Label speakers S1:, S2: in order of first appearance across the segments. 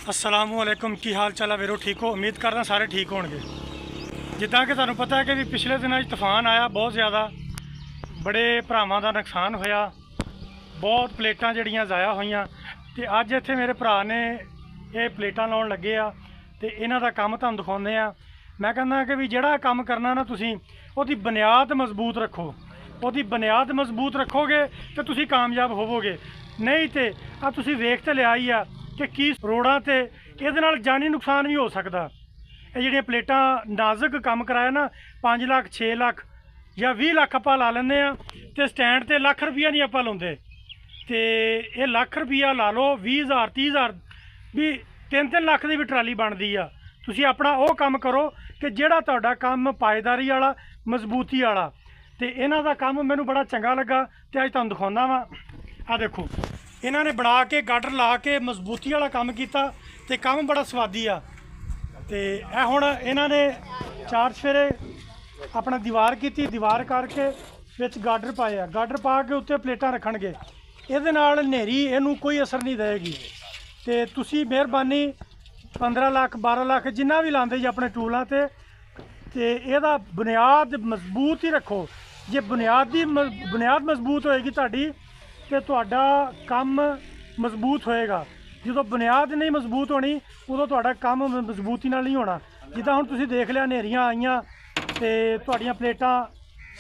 S1: असलामुअलैकुम की हाल चाल है वीरो ठीक हो। उम्मीद करदा सारे ठीक होणगे। जिद्दां कि तुहानूं पता है कि भी पिछले दिनों तूफान आया बहुत ज़्यादा, बड़े भरावां दा नुकसान होया, बहुत प्लेटां जिहड़ियां ज़ाया होईयां। ते अज इत्थे मेरे भरा ने ये प्लेटां लाउण लगे आ ते इन्हां दा काम तुहानूं दिखाउने आ। मैं कहना कि भी जिहड़ा काम करना ना तुसीं उहदी बुनियाद मजबूत रखो, उहदी बुनियाद मजबूत रखोगे तो तुसीं कामयाब होवोगे। नहीं तो आ तुसीं वेख ते लिया ही आ कि की रोडां ते इहदे नाल जानी नुकसान भी हो सकदा। ये जिहड़ियां प्लेटां नाजुक काम कराया ना 5 लाख 6 लाख या 20 लाख आपां ला लैंदे आ ते स्टैंड ते लाख रुपया नहीं आपां लाउंदे। ते ये लाख रुपया ला लो 20,000 30,000 भी 3-3 लाख की भी ट्राली बनती आ। तुसीं अपना वो काम करो कि जिहड़ा तुहाडा काम पायेदारी वाला मजबूती वाला। ते इन्हां दा काम मैनूं बड़ा चंगा लगा ते अज तुहानूं दिखाउणा वा। आ देखो इन्हां ने बना के गाडर ला के मजबूती वाला काम कीता ते काम बड़ा स्वादी आ। ते हुण इन्हां ने 4 चफेरे अपना दीवार की, दीवार करके विच गाडर पाया, गाडर पा के उत्ते प्लेटां रखणगे। इहदे नाल हनेरी इहनूं कोई असर नहीं देगी। ते तुसीं मेहरबानी 15 लाख 12 लाख जिन्ना भी लांदे जी अपने टूलां ते इहदा बुनियाद मजबूत ही रखो। जे बुनियाद मजबूत होएगी तुहाडी ते तुहाडा काम मजबूत होएगा। जो बुनियाद नहीं मजबूत होनी उदों तुहाडा काम मजबूती नाल नहीं होना। जिद्दां हुण तुसीं देख लिया हनेरियां आईयां ते तुहाडीआं प्लेटां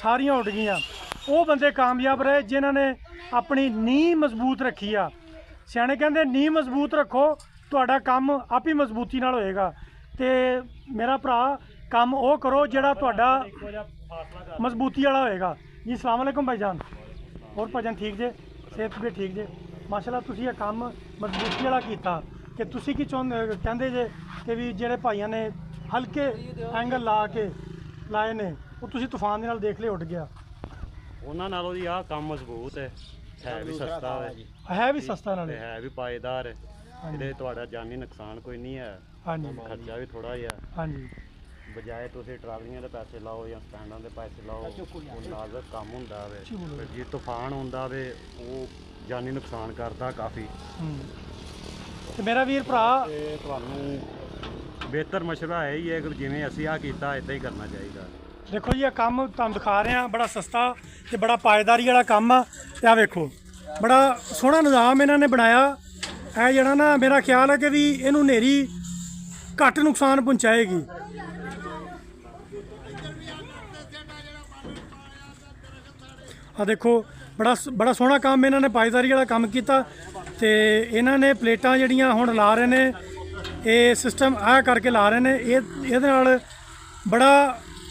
S1: सारियां उड़ गईयां। वो बंदे कामयाब रहे जिन्हां ने अपनी नींह मजबूत रखी आ। सियाणे कहंदे नींह मजबूत रखो तुहाडा काम आप ही मजबूती नाल होएगा। ते मेरा भरा काम वो करो जिहड़ा तुहाडा मजबूती वाला होएगा जी। अस्सलाम वालेकुम भाईजान, और भजन ठीक जे, सेहत भी ठीक जे माशाल्लाह। तुसीं ये काम मजबूती वाला कीता कि तुसीं की कहंदे जे कि भी जिहड़े भाईआं ने हल्के एंगल ला के लाए ने वो तुसीं तूफान दे नाल देख लिया उड़ गया।
S2: उन्हां नालों जी आ काम मजबूत है भी सस्ता
S1: है भी सस्ता नाल
S2: है भी पायेदार है। ਇਹਦੇ ਤੁਹਾਡਾ ਜਾਨੀ ਨੁਕਸਾਨ ਕੋਈ ਨਹੀਂ ਹੈ।
S1: ਹਾਂਜੀ
S2: ਖਰਚਾ ਵੀ ਥੋੜਾ ਜਿਹਾ।
S1: ਹਾਂਜੀ
S2: ਬਜਾਏ ਤੁਸੀਂ ਟਰਾਲੀਆਂ ਦੇ ਪੈਸੇ ਲਾਓ ਜਾਂ ਸਟੈਂਡਾਂ ਦੇ ਪੈਸੇ ਲਾਓ, ਉਹ ਨਾਜ਼ੁਕ ਕੰਮ ਹੁੰਦਾ ਵੇ। ਜੇ ਤੂਫਾਨ ਹੁੰਦਾ ਵੇ ਉਹ ਜਾਨੀ ਨੁਕਸਾਨ ਕਰਦਾ ਕਾਫੀ।
S1: ਤੇ ਮੇਰਾ ਵੀਰ ਭਰਾ
S2: ਤੁਹਾਨੂੰ ਬਿਹਤਰ ਮਸ਼ਵਰਾ ਹੈ ਹੀ ਹੈ ਕਿ ਜਿਵੇਂ ਅਸੀਂ ਆ ਕੀਤਾ ਇੱਦਾਂ ਹੀ ਕਰਨਾ ਚਾਹੀਦਾ।
S1: देखो जी, यह काम तुम दिखा रहे हैं बड़ा सस्ता तो बड़ा पायेदारी वाला काम आ। तो वेखो बड़ा सोहना निज़ाम इन्होंने बनाया है जरा ना। मेरा ख्याल है कि भी इनू हनेरी घट नुकसान पहुँचाएगी। आ देखो बड़ा सोहना काम इन्होंने पायेदारी वाला काम किया। तो इन्होंने प्लेटां जिहड़ियां हुण ला रहे ने, ये सिस्टम आ करके ला रहे ने। ये बड़ा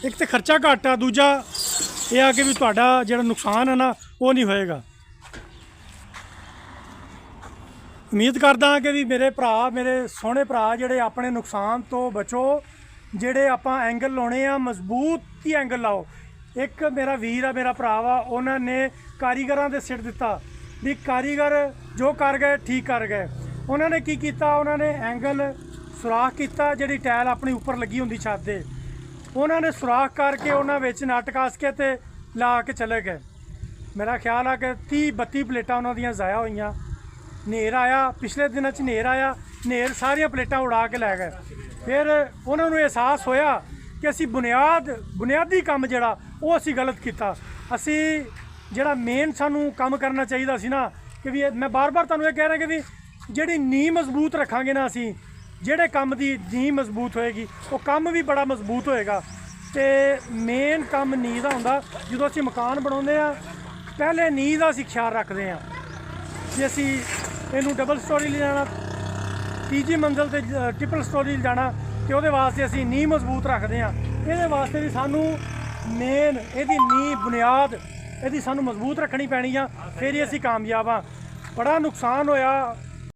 S1: एक तो खर्चा घट आ, दूजा ये आ कि भी तुहाडा जिहड़ा नुकसान है ना वो नहीं होएगा। उम्मीद करदा कि भी मेरे भरा, मेरे सोहने भरा जिहड़े अपने नुकसान तो बचो। जिहड़े आपां एंगल लाने आ मजबूत ही एंगल लाओ। एक मेरा वीर आ, मेरा भरा वा, उन्होंने कारीगरां दे सिर दिता भी कारीगर जो कर गए ठीक कर गए। उन्होंने की कीता, उन्होंने एंगल सुराख किया जिहड़ी टैल अपनी उपर लगी हुंदी छत दे, उन्होंने सुराख करके उन्होंने नट कस के ते ला के चले गए। मेरा ख्याल है कि 30-32 प्लेटां उन्होंने ज़ाया हुई। नेर आया पिछले दिनों नेर आया, नेर सारिया प्लेटां उड़ा के लै गए। फिर उन्होंने एहसास होया कि असी बुनियादी काम जिहड़ा वो असी गलत किया। असी जिहड़ा मेन सानू काम करना चाहिए सी ना कि भी मैं बार बार तुहानूं यह कह रहा कि भी जिहड़ी नींह मजबूत रखांगे ना, असी जिहड़े काम की नींह मजबूत होएगी वो काम भी बड़ा मजबूत होएगा। तो मेन काम नींह का हुंदा। जो असी मकान बनाउंदे आ पहले नींह का असी ख्याल रखते हैं। जे असी इनू डबल स्टोरी ले जाना, तीजी मंजिल ते ट्रिपल स्टोरी ले जाना, तो वो वास्ते असी नींह मजबूत रखते हैं। ये वास्ते भी सानू मेन यदी नींह बुनियाद यदी सानू मजबूत रखनी पैनी आ, फिर ही असी कामयाब हाँ। बड़ा नुकसान होया